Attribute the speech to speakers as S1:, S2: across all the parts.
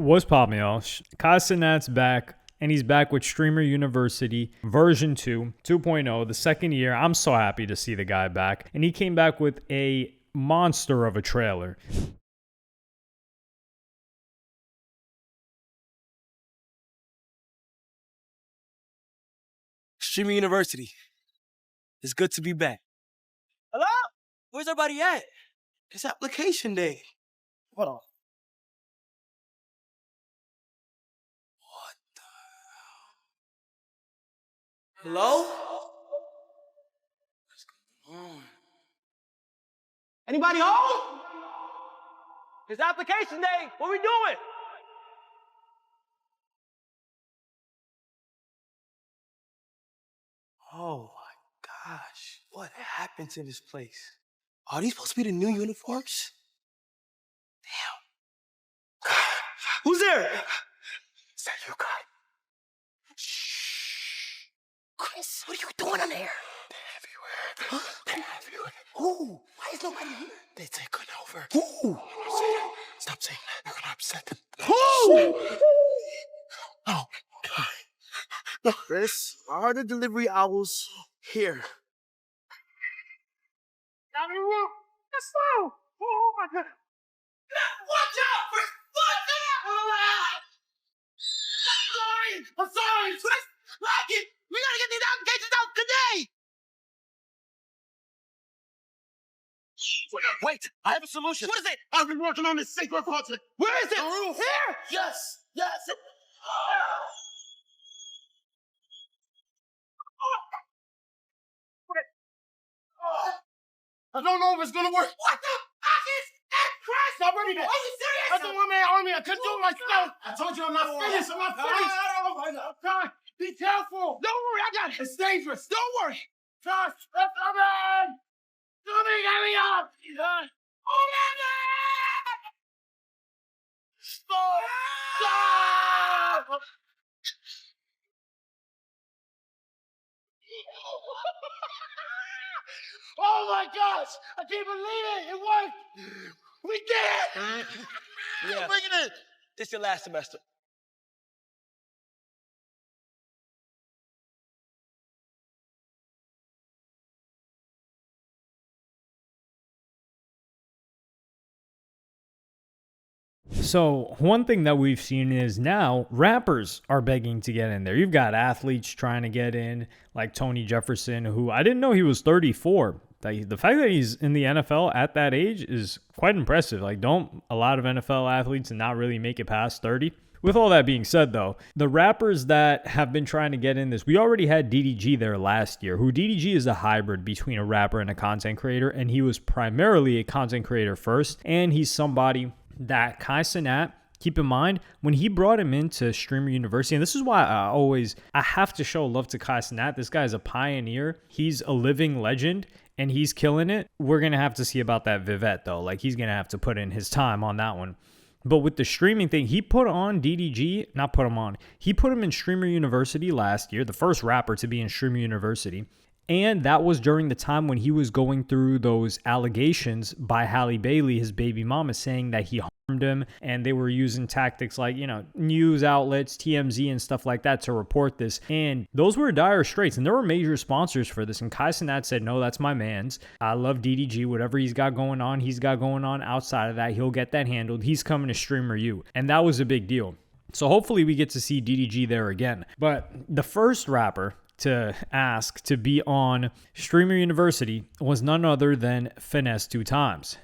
S1: What's poppin', y'all? Kai Cenat's back, and he's back with Streamer University version 2, 2.0, the second year. I'm so happy to see the guy back. And he came back with a monster of a trailer.
S2: Streamer University. It's good to be back. Hello? Where's everybody at? It's application day. Hold on. What the hell? Hello? What's going on? Anybody home? It's application day. What we doing? Oh my gosh, what happened to this place? Are these supposed to be the new uniforms? Damn. Who's there? Is that you, guy? Shh. Chris, what are you doing in there? They're everywhere. Huh? They're everywhere. Who? Why is nobody here? They're taking over. Who? Stop saying that. You're gonna upset them. Who? Oh, God. Look, Chris, are the delivery owls here? Down in the room. Let's go. Oh my God. Watch out! Watch out! I'm sorry. Chris, like it. We gotta get these applications out today. Wait, I have a solution. What is it? I've been working on this secret project. Where is it? The roof. Here. Yes. Yes. I don't know if it's gonna work. What the fuck is that crash? I'm ready to. Are you serious? That's a one-man army. I couldn't do it myself. I told you I'm not finished. I'm not finished. I'm trying. Be careful. Don't worry. I got it. It's dangerous. Don't worry. Josh, that's coming. Somebody get me up. Oh, my God. Stop. Stop. Oh my gosh! I can't believe it! It worked! We did it! Yeah. Bring it in! This your last semester.
S1: So one thing that we've seen is now rappers are begging to get in there. You've got athletes trying to get in, like Tony Jefferson, who I didn't know he was 34. The fact that he's in the NFL at that age is quite impressive. Like, don't a lot of NFL athletes not really make it past 30? With all that being said, though, the rappers that have been trying to get in this, we already had DDG there last year, who DDG is a hybrid between a rapper and a content creator, and he was primarily a content creator first, and he's somebody that Kai Cenat, keep in mind, when he brought him into Streamer University, and this is why I have to show love to Kai Cenat. This guy is a pioneer. He's a living legend, and he's killing it. We're going to have to see about that Vivette, though. Like, he's going to have to put in his time on that one. But with the streaming thing, he put on DDG, not put him on. He put him in Streamer University last year, the first rapper to be in Streamer University. And that was during the time when he was going through those allegations by Halle Bailey, his baby mama, saying that he harmed him. And they were using tactics like, news outlets, TMZ and stuff like that to report this. And those were dire straits. And there were major sponsors for this. And Kai Cenat said, no, that's my man's. I love DDG. Whatever he's got going on outside of that, he'll get that handled. He's coming to Streamer U. And that was a big deal. So hopefully we get to see DDG there again. But the first rapper to ask to be on Streamer University was none other than Finesse 2 Times.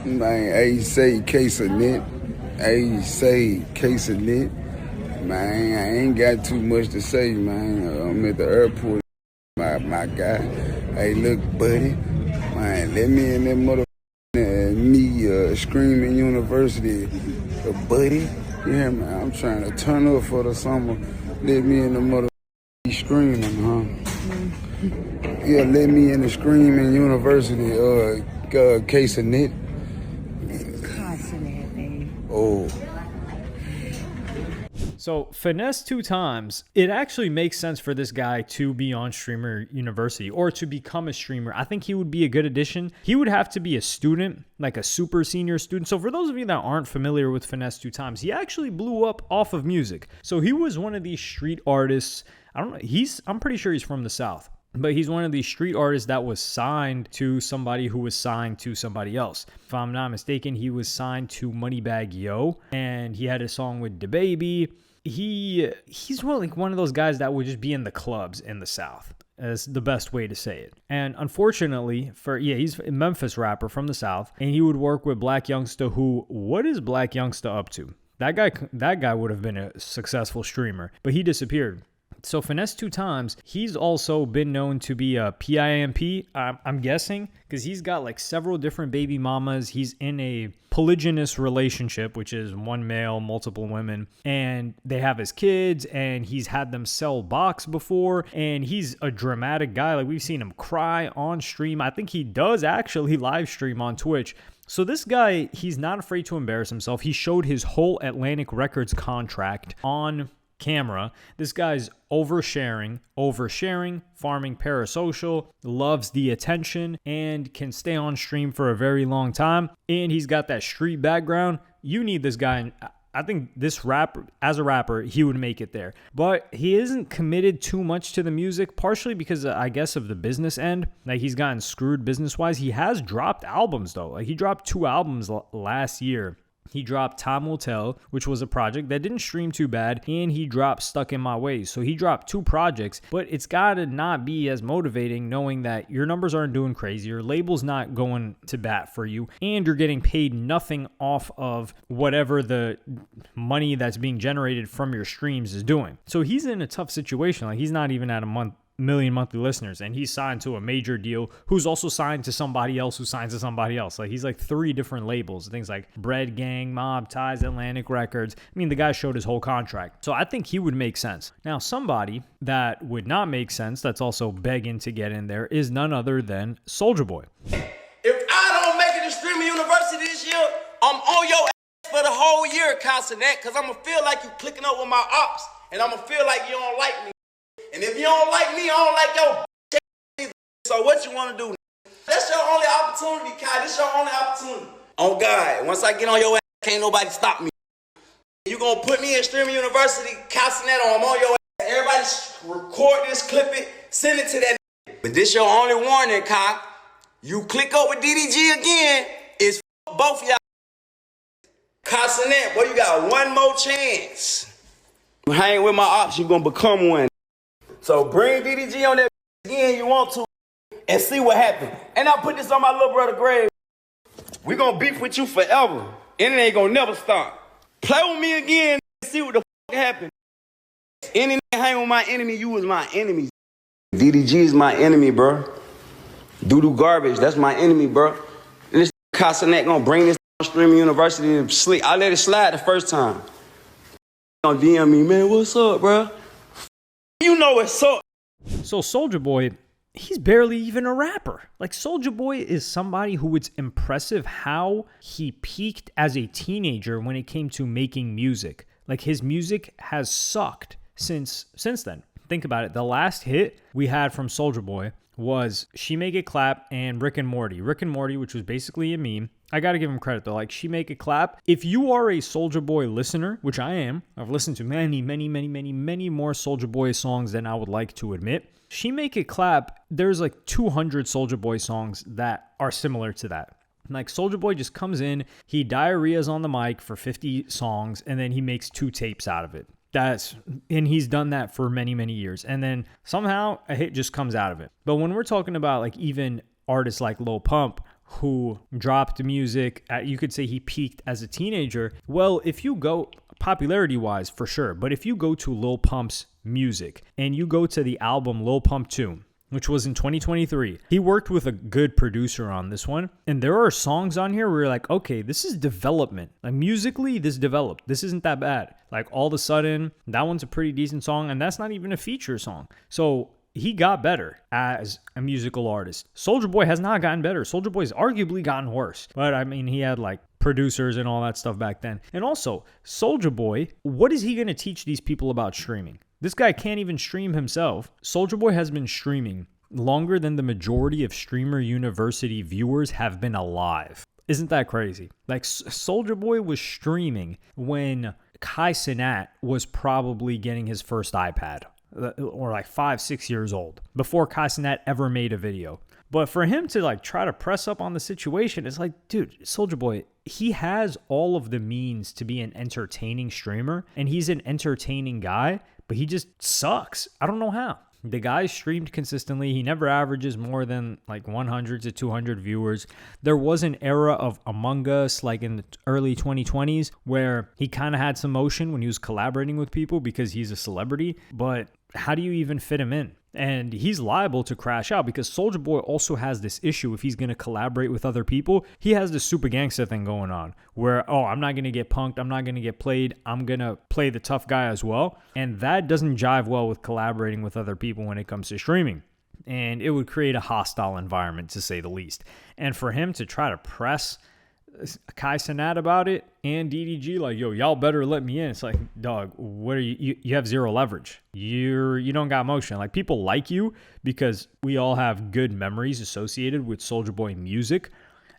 S3: Man, I say case of net. I say case of net. Man, I ain't got too much to say, man. I'm at the airport, my guy. Hey, look, buddy. Man, let me in that Screaming University. Buddy, yeah, man, I'm trying to turn up for the summer. Let me in the Screaming, huh? Yeah, let me in the Screaming University, case of net.
S4: Case of net, baby.
S3: Oh.
S1: So Finesse 2 Times, it actually makes sense for this guy to be on Streamer University or to become a streamer. I think he would be a good addition. He would have to be a student, like a super senior student. So for those of you that aren't familiar with Finesse 2 Times, he actually blew up off of music. So he was one of these street artists. I don't know. I'm pretty sure he's from the South. But he's one of these street artists that was signed to somebody who was signed to somebody else. If I'm not mistaken, he was signed to Moneybagg Yo, and he had a song with DaBaby. He's one of those guys that would just be in the clubs in the South, as the best way to say it. And unfortunately, he's a Memphis rapper from the South, and he would work with Black Youngsta, who, what is Black Youngsta up to? That guy would have been a successful streamer, but he disappeared. So Finesse 2 Times, he's also been known to be a PIMP, I'm guessing, because he's got like several different baby mamas. He's in a polygynous relationship, which is one male, multiple women, and they have his kids, and he's had them sell box before, and he's a dramatic guy. Like, we've seen him cry on stream. I think he does actually live stream on Twitch. So this guy, he's not afraid to embarrass himself. He showed his whole Atlantic Records contract on camera. This guy's oversharing, farming parasocial, loves the attention, and can stay on stream for a very long time. And he's got that street background. You need this guy. And I think this rapper, as a rapper, he would make it there. But he isn't committed too much to the music, partially because I guess of the business end. Like, he's gotten screwed business-wise. He has dropped albums, though. Like, he dropped 2 albums last year. He dropped Time Will Tell, which was a project that didn't stream too bad, and he dropped Stuck in My Ways. So he dropped 2 projects, but it's got to not be as motivating knowing that your numbers aren't doing crazy, your label's not going to bat for you, and you're getting paid nothing off of whatever the money that's being generated from your streams is doing. So he's in a tough situation. Like, he's not even at a million monthly listeners, and he's signed to a major deal who's also signed to somebody else who signs to somebody else. Like, he's like 3 different labels, things like Bread Gang, Mob Ties, Atlantic Records. I mean, the guy showed his whole contract. So I think he would make sense. Now, somebody that would not make sense, that's also begging to get in there, is none other than Soulja Boy.
S4: If I don't make it to Streaming University this year, I'm on your ass for the whole year, Casanet, because I'm going to feel like you clicking up with my ops, and I'm going to feel like you don't like me. And if you don't like me, I don't like your either. So what you want to do? That's your only opportunity, Kai. This your only opportunity. Oh, God. Once I get on your ass, can't nobody stop me. You going to put me in Streaming University, Casanet, I'm on your ass. Everybody record this, clip it, send it to that. But this your only warning, Kai. You click up with DDG again, it's both y'all. Casanet, boy, you got one more chance. You hang with my ops, you going to become one. So bring DDG on that again you want to and see what happens. And I put this on my little brother grave. We gonna beef with you forever. And it ain't gonna never stop. Play with me again and see what the fuck happens. Any hang with my enemy, you was my enemy. DDG is my enemy, bro. Doo-doo garbage, that's my enemy, bro. And this Casanet gonna bring this on Streaming University and sleep. I let it slide the first time. On DM me, man, what's up, bro? You know what's up.
S1: So Soulja Boy, he's barely even a rapper. Like, Soulja Boy is somebody who it's impressive how he peaked as a teenager when it came to making music. Like, his music has sucked since then. Think about it. The last hit we had from Soulja Boy was She Make It Clap and Rick and Morty. Rick and Morty, which was basically a meme. I got to give him credit, though. Like, She Make It Clap. If you are a Soulja Boy listener, which I am, I've listened to many more Soulja Boy songs than I would like to admit. She Make It Clap, there's like 200 Soulja Boy songs that are similar to that. Like, Soulja Boy just comes in, he diarrheas on the mic for 50 songs, and then he makes 2 tapes out of it. And he's done that for many years. And then somehow a hit just comes out of it. But when we're talking about like even artists like Lil Pump, who dropped music, you could say he peaked as a teenager. Well, if you go popularity-wise, for sure. But if you go to Lil Pump's music and you go to the album Lil Pump 2, which was in 2023, he worked with a good producer on this one. And there are songs on here where you're like, okay, this is development. Like, musically, this developed. This isn't that bad. Like, all of a sudden, that one's a pretty decent song, and that's not even a feature song. So he got better as a musical artist. Soulja Boy has not gotten better. Soulja Boy's arguably gotten worse. But I mean, he had like producers and all that stuff back then. And also, Soulja Boy, what is he going to teach these people about streaming? This guy can't even stream himself. Soulja Boy has been streaming longer than the majority of Streamer University viewers have been alive. Isn't that crazy? Like, Soulja Boy was streaming when Kai Cenat was probably getting his first iPad, or like 5-6 years old, before Kai Cenat ever made a video. But for him to like try to press up on the situation, it's like, dude, Soulja Boy, he has all of the means to be an entertaining streamer, and he's an entertaining guy, but he just sucks. I don't know how. The guy streamed consistently. He never averages more than like 100 to 200 viewers. There was an era of Among Us, like in the early 2020s, where he kind of had some motion when he was collaborating with people because he's a celebrity. But how do you even fit him in? And he's liable to crash out because Soulja Boy also has this issue. If he's going to collaborate with other people, he has this super gangsta thing going on where, oh, I'm not going to get punked. I'm not going to get played. I'm going to play the tough guy as well. And that doesn't jive well with collaborating with other people when it comes to streaming. And it would create a hostile environment, to say the least. And for him to try to press Kai Cenat about it and DDG, like, yo, y'all better let me in. It's like, dog, what are you have zero leverage. You don't got motion. Like, people like you because we all have good memories associated with Soulja Boy music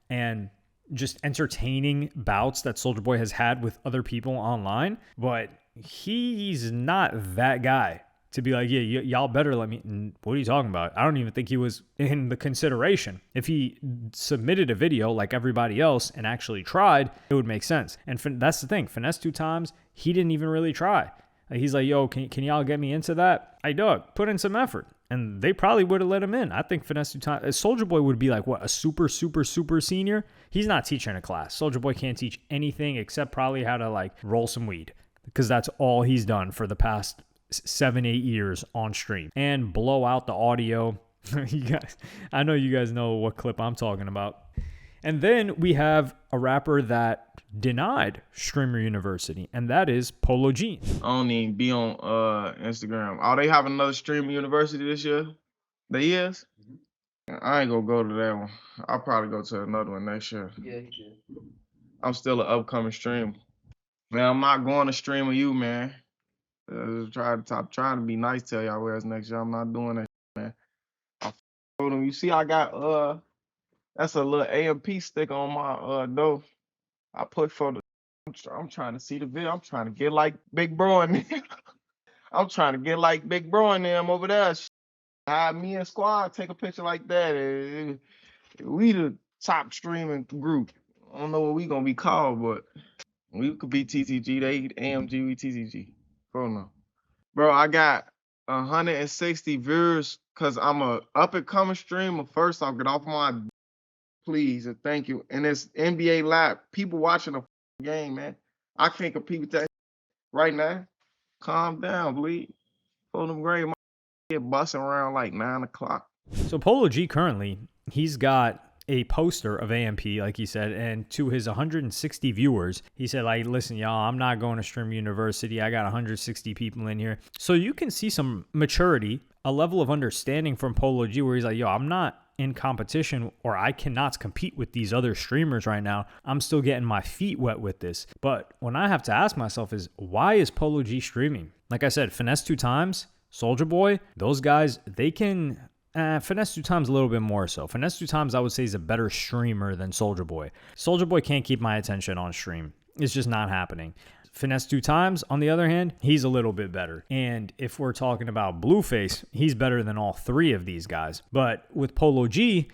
S1: and just entertaining bouts that Soulja Boy has had with other people online. But he's not that guy to be like, yeah, y'all better let me. What are you talking about? I don't even think he was in the consideration. If he submitted a video like everybody else and actually tried, it would make sense. And that's the thing. Finesse 2 Times, he didn't even really try. He's like, yo, can y'all get me into that? Hey, dog, put in some effort. And they probably would have let him in. I think Finesse 2 Times, Soulja Boy would be like, what, a super senior? He's not teaching a class. Soulja Boy can't teach anything except probably how to like roll some weed, because that's all he's done for the past 7-8 years on stream, and blow out the audio. I know you guys know what clip I'm talking about. And then we have a rapper that denied Streamer University, and that is Polo G.
S5: I don't even be on Instagram. Oh, they have another Streamer University this year? They is? I ain't gonna go to that one. I'll probably go to another one next year. Yeah, he did. I'm still an upcoming streamer. Man, I'm not going to Streamer U, man. Just trying to be nice, tell y'all where's next year. I'm not doing that, man. I told them, you see, I got that's a little AMP stick on my door. I put for the. I'm trying to see the video. I'm trying to get like Big Bro and them. I'm trying to get like Big Bro and them over there. Have me and Squad take a picture like that. We the top streaming group. I don't know what we gonna be called, but we could be TTG. They AMG, we TTG. Oh no. Bro, I got 160 viewers because I'm a up-and-coming streamer. First, I'll get off my please and thank you. And it's NBA Live. People watching the game, man. I can't compete with that right now. Calm down, bleed. For them grade, my get busting around like 9 o'clock.
S1: So Polo G currently, he's got a poster of AMP, like he said, and to his 160 viewers, he said, like, listen, y'all, I'm not going to Stream University. I got 160 people in here. So you can see some maturity, a level of understanding from Polo G where he's like, yo, I'm not in competition, or I cannot compete with these other streamers right now. I'm still getting my feet wet with this. But when I have to ask myself is, why is Polo G streaming? Like I said, Finesse 2 Times, Soulja Boy, those guys, they can... Finesse 2 Times a little bit more so. Finesse 2 Times, I would say, is a better streamer than Soulja Boy. Soulja Boy can't keep my attention on stream. It's just not happening. Finesse 2 Times, on the other hand, he's a little bit better. And if we're talking about Blueface, he's better than all three of these guys. But with Polo G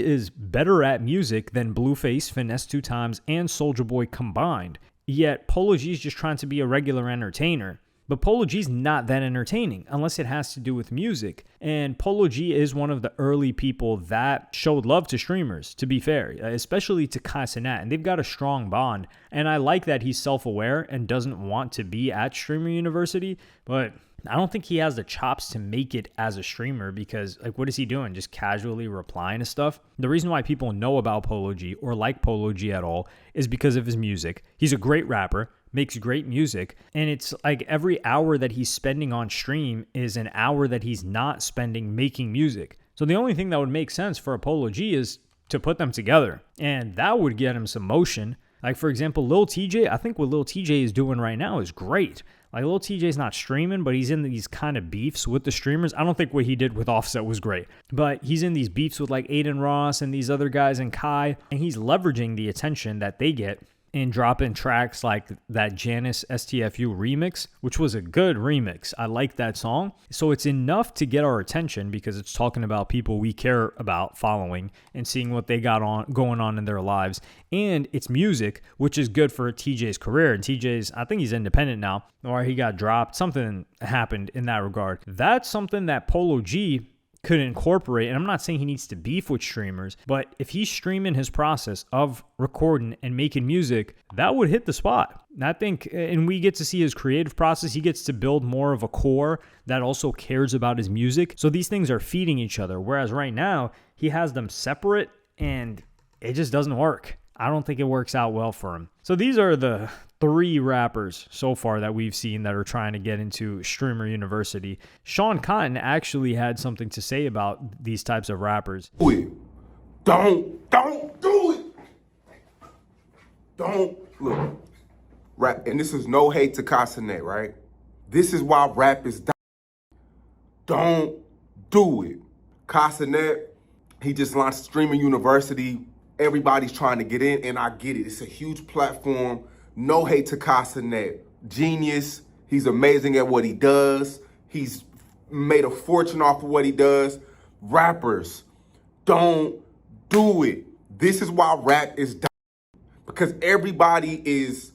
S1: is better at music than Blueface, Finesse 2 Times, and Soulja Boy combined. Yet Polo G is just trying to be a regular entertainer. But Polo G's not that entertaining unless it has to do with music. And Polo G is one of the early people that showed love to streamers, to be fair, especially to Kai Cenat. And they've got a strong bond. And I like that he's self-aware and doesn't want to be at Streamer University. But I don't think he has the chops to make it as a streamer because, like, what is he doing? Just casually replying to stuff? The reason why people know about Polo G or like Polo G at all is because of his music. He's a great rapper, makes great music, and it's like every hour that he's spending on stream is an hour that he's not spending making music. So the only thing that would make sense for a Polo G is to put them together. And that would get him some motion. Like, for example, Lil TJ, I think what Lil TJ is doing right now is great. Like, Lil TJ's not streaming, but he's in these kind of beefs with the streamers. I don't think what he did with Offset was great, but he's in these beefs with like Aiden Ross and these other guys and Kai, and he's leveraging the attention that they get and dropping tracks like that Janice STFU remix, which was a good remix. I like that song. So it's enough to get our attention because it's talking about people we care about following and seeing what they got on going on in their lives. And it's music, which is good for TJ's career. And TJ's, I think he's independent now, or he got dropped. Something happened in that regard. That's something that Polo G could incorporate. And I'm not saying he needs to beef with streamers, but if he's streaming his process of recording and making music, that would hit the spot. And I think, and we get to see his creative process. He gets to build more of a core that also cares about his music. So these things are feeding each other. Whereas right now he has them separate and it just doesn't work. I don't think it works out well for him. So these are the 3 rappers so far that we've seen that are trying to get into Streamer University. Sean Cotton actually had something to say about these types of rappers.
S6: Don't do it. Don't look. Rap, and this is no hate to Casanet, right? This is why rap is dying. Don't do it. Casanet, he just launched Streamer University. Everybody's trying to get in, and I get it. It's a huge platform. No hate to Casanet. Genius. He's amazing at what he does. He's made a fortune off of what he does. Rappers, don't do it. This is why rap is dying. Because everybody is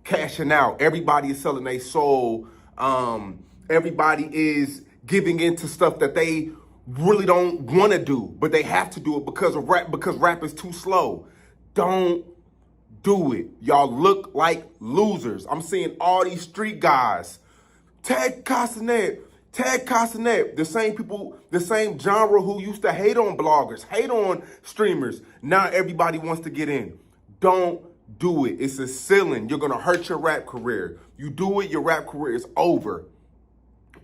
S6: cashing out. Everybody is selling their soul. Everybody is giving into stuff that they really don't want to do, but they have to do it because of rap, because rap is too slow. Don't do it. Y'all look like losers. I'm seeing all these street guys. Tag Casanet. The same people, the same genre who used to hate on bloggers, hate on streamers. Now everybody wants to get in. Don't do it. It's a ceiling. You're going to hurt your rap career. You do it, your rap career is over.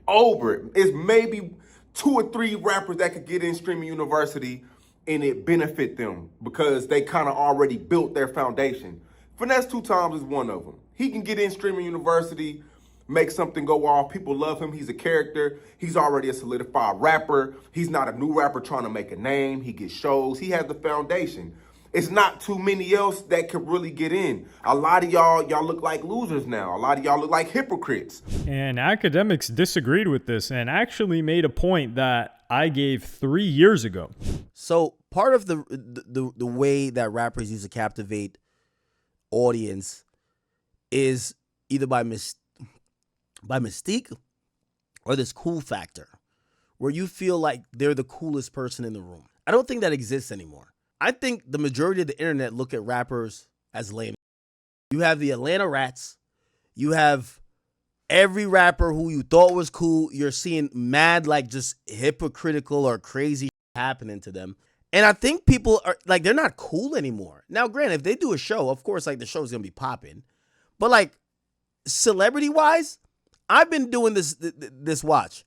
S6: It's maybe 2 or 3 rappers that could get in Streamer University and it benefit them because they kind of already built their foundation. Finesse 2 Times is one of them. He can get in Streamer University, make something go off. People love him. He's a character. He's already a solidified rapper. He's not a new rapper trying to make a name. He gets shows. He has the foundation. It's not too many else that could really get in. A lot of y'all look like losers now. A lot of y'all look like hypocrites.
S1: And academics disagreed with this and actually made a point that I gave 3 years ago.
S7: So part of the way that rappers used to captivate audience is either by mystique or this cool factor where you feel like they're the coolest person in the room. I don't think that exists anymore. I think the majority of the internet look at rappers as lame. You have the Atlanta Rats. You have every rapper who you thought was cool. You're seeing mad, like, just hypocritical or crazy happening to them. And I think people are, like, they're not cool anymore. Now, granted, if they do a show, of course, like, the show's going to be popping. But, like, celebrity-wise, I've been doing this watch.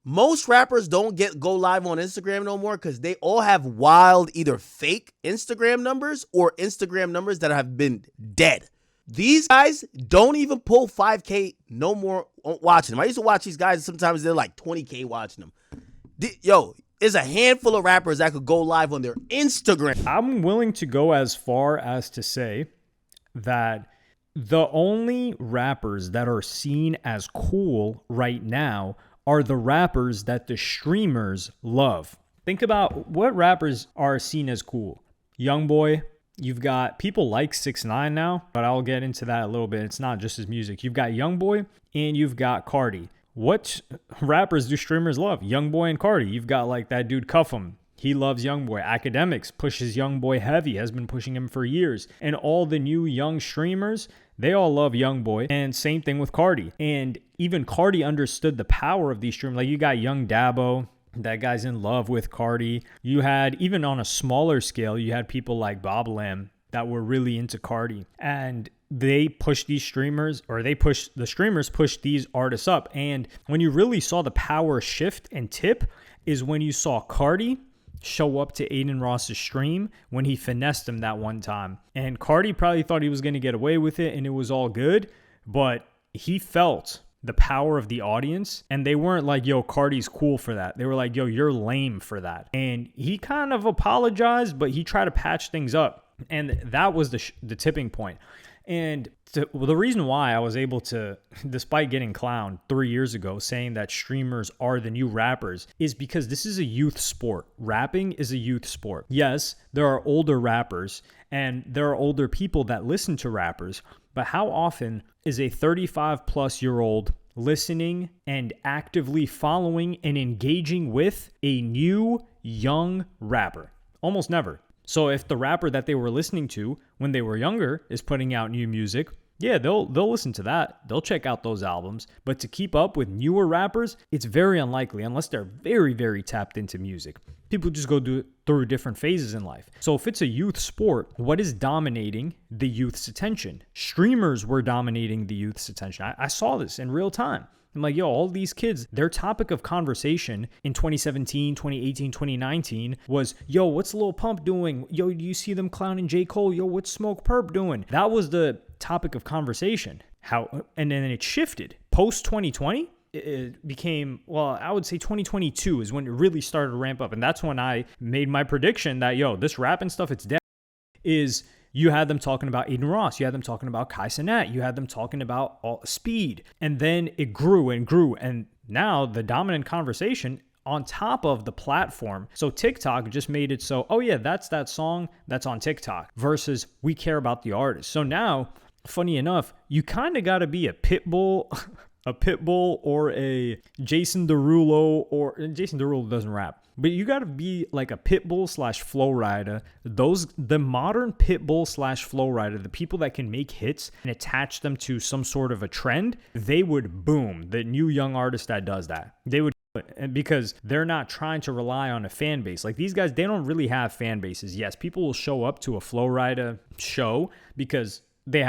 S7: Most rappers don't go live on Instagram no more because they all have wild either fake Instagram numbers or Instagram numbers that have been dead. These guys don't even pull 5K no more watching them. I used to watch these guys. Sometimes they're like 20K watching them. There's a handful of rappers that could go live on their Instagram.
S1: I'm willing to go as far as to say that the only rappers that are seen as cool right now are the rappers that the streamers love. Think about what rappers are seen as cool. Youngboy, you've got people like 6ix9ine now, but I'll get into that a little bit. It's not just his music. You've got Youngboy and you've got Cardi. What rappers do streamers love? Youngboy and Cardi. You've got like that dude Cuff'em. He loves Youngboy. Academics pushes Youngboy heavy, has been pushing him for years. And all the new young streamers, they all love Youngboy. And same thing with Cardi. And even Cardi understood the power of these streamers. Like you got Young Dabo, that guy's in love with Cardi. You had, even on a smaller scale, you had people like Bob Lamb that were really into Cardi. And they push these streamers, or the streamers push these artists up. And when you really saw the power shift and tip is when you saw Cardi show up to Aiden Ross's stream when he finessed him that one time. And Cardi probably thought he was going to get away with it and it was all good, but he felt the power of the audience, and they weren't like, yo, Cardi's cool for that. They were like, yo, you're lame for that. And he kind of apologized, but he tried to patch things up. And that was the tipping point. And the reason why I was able to, despite getting clowned 3 years ago, saying that streamers are the new rappers, is because this is a youth sport. Rapping is a youth sport. Yes, there are older rappers and there are older people that listen to rappers, but how often is a 35-plus-year-old listening and actively following and engaging with a new, young rapper? Almost never. So if the rapper that they were listening to when they were younger is putting out new music, yeah, they'll listen to that. They'll check out those albums. But to keep up with newer rappers, it's very unlikely unless they're very, very tapped into music. People just go through different phases in life. So if it's a youth sport, what is dominating the youth's attention? Streamers were dominating the youth's attention. I saw this in real time. I'm like, yo, all these kids, their topic of conversation in 2017, 2018, 2019 was, yo, what's Lil Pump doing? Yo, do you see them clowning J. Cole? Yo, what's Smoke Perp doing? That was the topic of conversation. And then it shifted. Post 2020, it became, well, I would say 2022 is when it really started to ramp up. And that's when I made my prediction that, yo, this rapping stuff, it's dead. You had them talking about Aiden Ross. You had them talking about Kai Cenat. You had them talking about Speed. And then it grew and grew. And now the dominant conversation on top of the platform. So TikTok just made it so, oh yeah, that's that song that's on TikTok versus we care about the artist. So now, funny enough, you kind of got to be a Pitbull, or a Jason Derulo, or Jason Derulo doesn't rap. But you got to be like a Pitbull / Flow Rider. The modern Pitbull / Flow Rider, the people that can make hits and attach them to some sort of a trend, they would boom. The new young artist that does that, they would, because they're not trying to rely on a fan base. Like these guys, they don't really have fan bases. Yes, people will show up to a Flow Rider show because he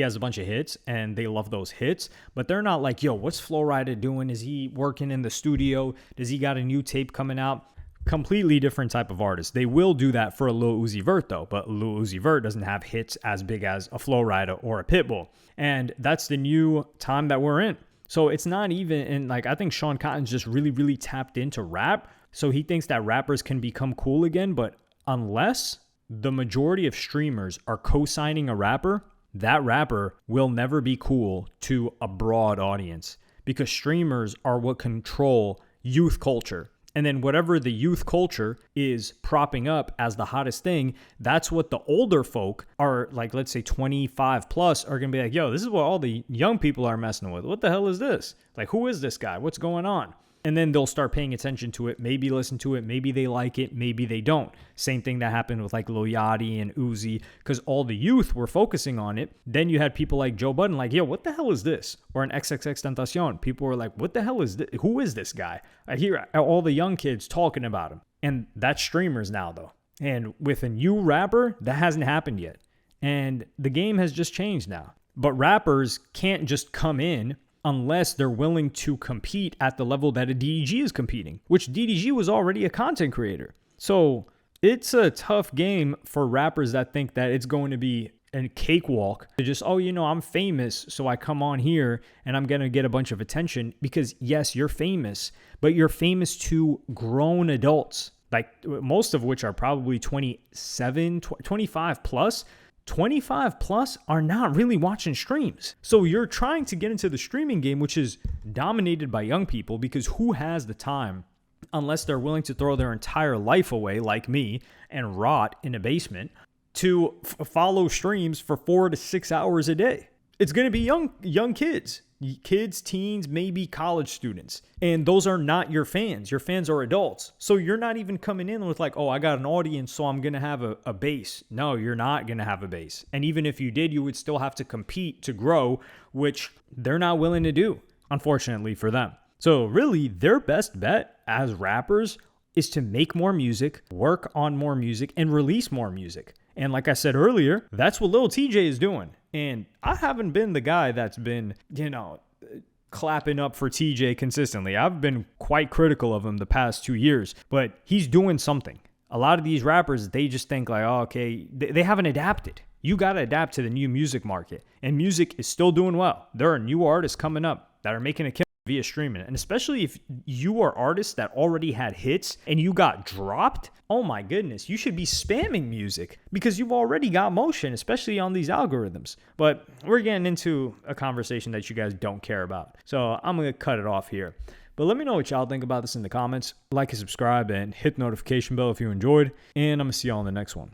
S1: has a bunch of hits and they love those hits, but they're not like, yo, what's Flow Rider doing? Is he working in the studio? Does he got a new tape coming out? Completely different type of artist. They will do that for a Lil Uzi Vert though, but Lil Uzi Vert doesn't have hits as big as a Flow Rider or a Pitbull. And that's the new time that we're in. So it's not even, and like, I think Sean Cotton's just really, really tapped into rap. So he thinks that rappers can become cool again, but unless the majority of streamers are co-signing a rapper, that rapper will never be cool to a broad audience because streamers are what control youth culture. And then whatever the youth culture is propping up as the hottest thing, that's what the older folk are, like, let's say 25 plus, are going to be like, yo, this is what all the young people are messing with. What the hell is this? Like, who is this guy? What's going on? And then they'll start paying attention to it, maybe listen to it, maybe they like it, maybe they don't. Same thing that happened with like Lil Yachty and Uzi, because all the youth were focusing on it. Then you had people like Joe Budden like, yo, what the hell is this? Or an XXXTentacion. People were like, what the hell is this? Who is this guy? I hear all the young kids talking about him. And that's streamers now though. And with a new rapper, that hasn't happened yet. And the game has just changed now. But rappers can't just come in unless they're willing to compete at the level that a DDG is competing, which DDG was already a content creator. So it's a tough game for rappers that think that it's going to be a cakewalk to just, oh, you know, I'm famous, so I come on here and I'm going to get a bunch of attention. Because yes, you're famous, but you're famous to grown adults, like most of which are probably 27, 25 plus. 25 plus are not really watching streams. So you're trying to get into the streaming game, which is dominated by young people, because who has the time, unless they're willing to throw their entire life away like me and rot in a basement, to follow streams for 4 to 6 hours a day? It's going to be young kids, teens, maybe college students. And those are not your fans. Your fans are adults. So you're not even coming in with like, oh, I got an audience, so I'm going to have a base. No, you're not going to have a base. And even if you did, you would still have to compete to grow, which they're not willing to do, unfortunately for them. So really, their best bet as rappers is to make more music, work on more music, and release more music. And like I said earlier, that's what Lil TJ is doing. And I haven't been the guy that's been, clapping up for TJ consistently. I've been quite critical of him the past 2 years, but he's doing something. A lot of these rappers, they just think like, oh, okay, they haven't adapted. You got to adapt to the new music market. And music is still doing well. There are new artists coming up that are making a killing via streaming. And especially if you are artists that already had hits and you got dropped, oh my goodness, you should be spamming music because you've already got motion, especially on these algorithms. But we're getting into a conversation that you guys don't care about. So I'm going to cut it off here. But let me know what y'all think about this in the comments. Like and subscribe and hit the notification bell if you enjoyed. And I'm going to see y'all in the next one.